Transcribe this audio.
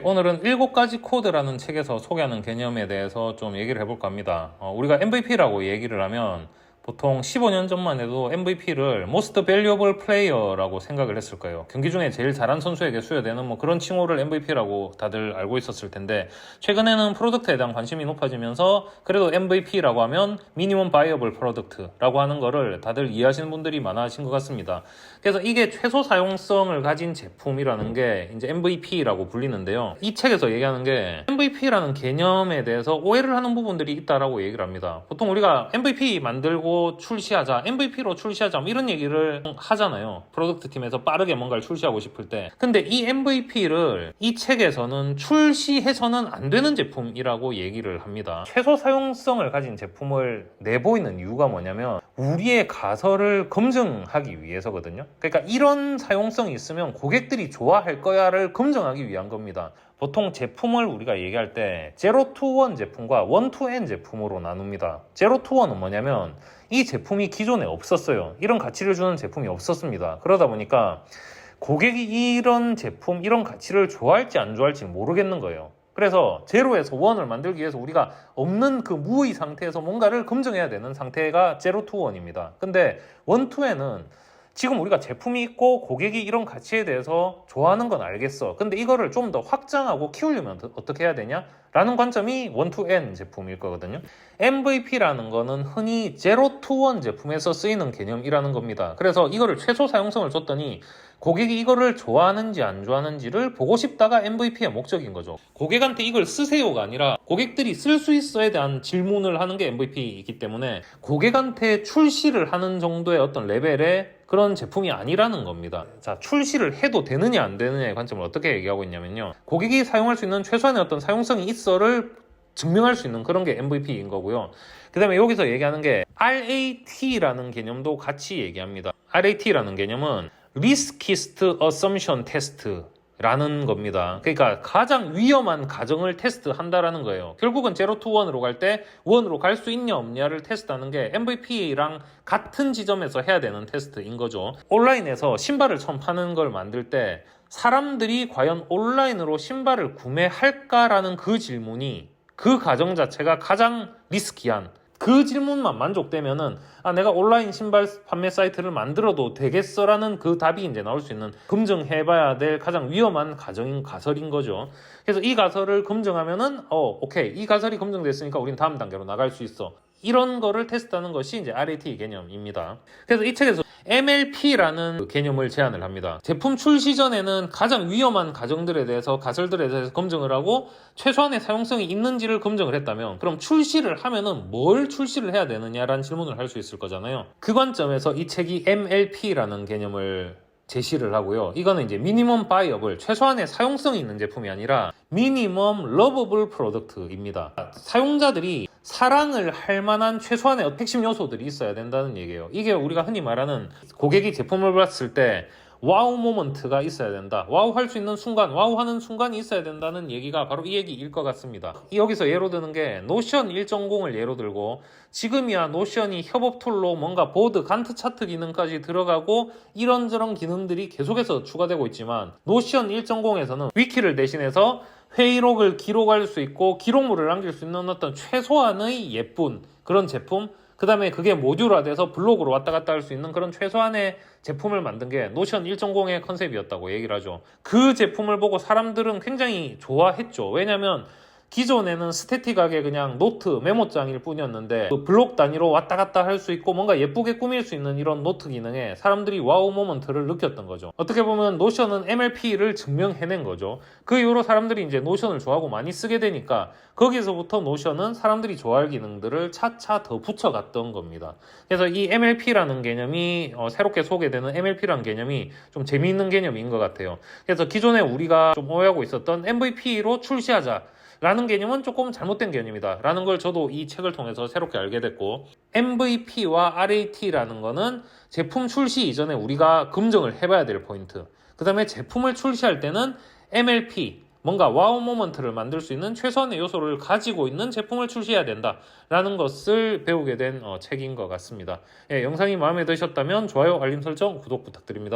오늘은 7가지 코드라는 책에서 소개하는 개념에 대해서 좀 얘기를 해볼까 합니다. 우리가 MVP라고 얘기를 하면 보통 15년 전만 해도 MVP를 Most Valuable Player라고 생각을 했을 거예요. 경기 중에 제일 잘한 선수에게 수여되는 그런 칭호를 MVP라고 다들 알고 있었을 텐데, 최근에는 프로덕트에 대한 관심이 높아지면서 그래도 MVP라고 하면 Minimum Viable Product라고 하는 거를 다들 이해하시는 분들이 많아진 것 같습니다. 그래서 이게 최소 사용성을 가진 제품이라는 게 이제 MVP라고 불리는데요. 이 책에서 얘기하는 게 MVP라는 개념에 대해서 오해를 하는 부분들이 있다라고 얘기를 합니다. 보통 우리가 MVP 만들고 출시하자, MVP로 출시하자 이런 얘기를 하잖아요. 프로덕트 팀에서 빠르게 뭔가를 출시하고 싶을 때. 근데 이 MVP를 이 책에서는 출시해서는 안 되는 제품이라고 얘기를 합니다. 최소 사용성을 가진 제품을 내보이는 이유가 뭐냐면 우리의 가설을 검증하기 위해서거든요. 그러니까 이런 사용성이 있으면 고객들이 좋아할 거야를 검증하기 위한 겁니다. 보통 제품을 우리가 얘기할 때 제로 투 원 제품과 원 투 N 제품으로 나눕니다. 제로 투 원은 뭐냐면 이 제품이 기존에 없었어요. 이런 가치를 주는 제품이 없었습니다. 그러다 보니까 고객이 이런 제품, 이런 가치를 좋아할지 안 좋아할지 모르겠는 거예요. 그래서 제로에서 원을 만들기 위해서 우리가 없는 그 무의 상태에서 뭔가를 검증해야 되는 상태가 제로 투 원입니다. 근데 원 투 N은 지금 우리가 제품이 있고 고객이 이런 가치에 대해서 좋아하는 건 알겠어. 근데 이거를 좀 더 확장하고 키우려면 어떻게 해야 되냐? 라는 관점이 1-to-N 제품일 거거든요. MVP라는 거는 흔히 0-to-1 제품에서 쓰이는 개념이라는 겁니다. 그래서 이거를 최소 사용성을 줬더니 고객이 이거를 좋아하는지 안 좋아하는지를 보고 싶다가 MVP의 목적인 거죠. 고객한테 이걸 쓰세요가 아니라 고객들이 쓸 수 있어에 대한 질문을 하는 게 MVP이기 때문에 고객한테 출시를 하는 정도의 어떤 레벨의 그런 제품이 아니라는 겁니다. 자, 출시를 해도 되느냐 안 되느냐의 관점을 어떻게 얘기하고 있냐면요. 고객이 사용할 수 있는 최소한의 어떤 사용성이 있어를 증명할 수 있는 그런 게 MVP인 거고요. 그 다음에 여기서 얘기하는 게 RAT라는 개념도 같이 얘기합니다. RAT라는 개념은 Riskiest Assumption Test 라는 겁니다. 그러니까 가장 위험한 가정을 테스트한다라는 거예요. 결국은 0-to-1으로 갈 때 1으로 갈 수 있냐 없냐를 테스트하는 게 MVP랑 같은 지점에서 해야 되는 테스트인 거죠. 온라인에서 신발을 처음 파는 걸 만들 때 사람들이 과연 온라인으로 신발을 구매할까라는 그 질문이, 그 가정 자체가 가장 리스키한, 그 질문만 만족되면은 내가 온라인 신발 판매 사이트를 만들어도 되겠어라는 그 답이 이제 나올 수 있는, 검증해봐야 될 가장 위험한 가설인 거죠. 그래서 이 가설을 검증하면은 오케이, 이 가설이 검증됐으니까 우린 다음 단계로 나갈 수 있어. 이런 거를 테스트하는 것이 이제 RAT 개념입니다. 그래서 이 책에서 MLP라는 개념을 제안을 합니다. 제품 출시 전에는 가장 위험한 가정들에 대해서, 가설들에 대해서 검증을 하고 최소한의 사용성이 있는지를 검증을 했다면, 그럼 출시를 하면은 뭘 출시를 해야 되느냐라는 질문을 할 수 있을 거잖아요. 그 관점에서 이 책이 MLP라는 개념을 제시를 하고요. 이거는 이제 미니멈 바이어블, 최소한의 사용성이 있는 제품이 아니라 미니멈 러버블 프로덕트입니다. 사용자들이 사랑을 할 만한 최소한의 핵심 요소들이 있어야 된다는 얘기예요. 이게 우리가 흔히 말하는, 고객이 제품을 봤을 때 와우 모먼트가 있어야 된다, 와우 할 수 있는 순간, 와우 하는 순간이 있어야 된다는 얘기가 바로 이 얘기일 것 같습니다. 여기서 예로 드는 게 노션 1.0을 예로 들고, 지금이야 노션이 협업 툴로 뭔가 보드, 간트 차트 기능까지 들어가고 이런저런 기능들이 계속해서 추가되고 있지만, 노션 1.0에서는 위키를 대신해서 회의록을 기록할 수 있고 기록물을 남길 수 있는 어떤 최소한의 예쁜 그런 제품, 그 다음에 그게 모듈화돼서 블로그로 왔다 갔다 할 수 있는 그런 최소한의 제품을 만든 게 노션 1.0의 컨셉이었다고 얘기를 하죠. 그 제품을 보고 사람들은 굉장히 좋아했죠. 왜냐면 기존에는 스태틱하게 그냥 노트, 메모장일 뿐이었는데 그 블록 단위로 왔다 갔다 할 수 있고 뭔가 예쁘게 꾸밀 수 있는 이런 노트 기능에 사람들이 와우 모먼트를 느꼈던 거죠. 어떻게 보면 노션은 MLP를 증명해낸 거죠. 그 이후로 사람들이 이제 노션을 좋아하고 많이 쓰게 되니까 거기서부터 노션은 사람들이 좋아할 기능들을 차차 더 붙여갔던 겁니다. 그래서 이 MLP라는 개념이 새롭게 소개되는 MLP라는 개념이 좀 재미있는 개념인 것 같아요. 그래서 기존에 우리가 좀 오해하고 있었던 MVP로 출시하자 라는 개념은 조금 잘못된 개념이다 라는 걸 저도 이 책을 통해서 새롭게 알게 됐고, MVP와 RAT라는 거는 제품 출시 이전에 우리가 검증을 해봐야 될 포인트, 그 다음에 제품을 출시할 때는 MLP, 뭔가 와우 모먼트를 만들 수 있는 최소한의 요소를 가지고 있는 제품을 출시해야 된다 라는 것을 배우게 된 책인 것 같습니다. 영상이 마음에 드셨다면 좋아요, 알림 설정, 구독 부탁드립니다.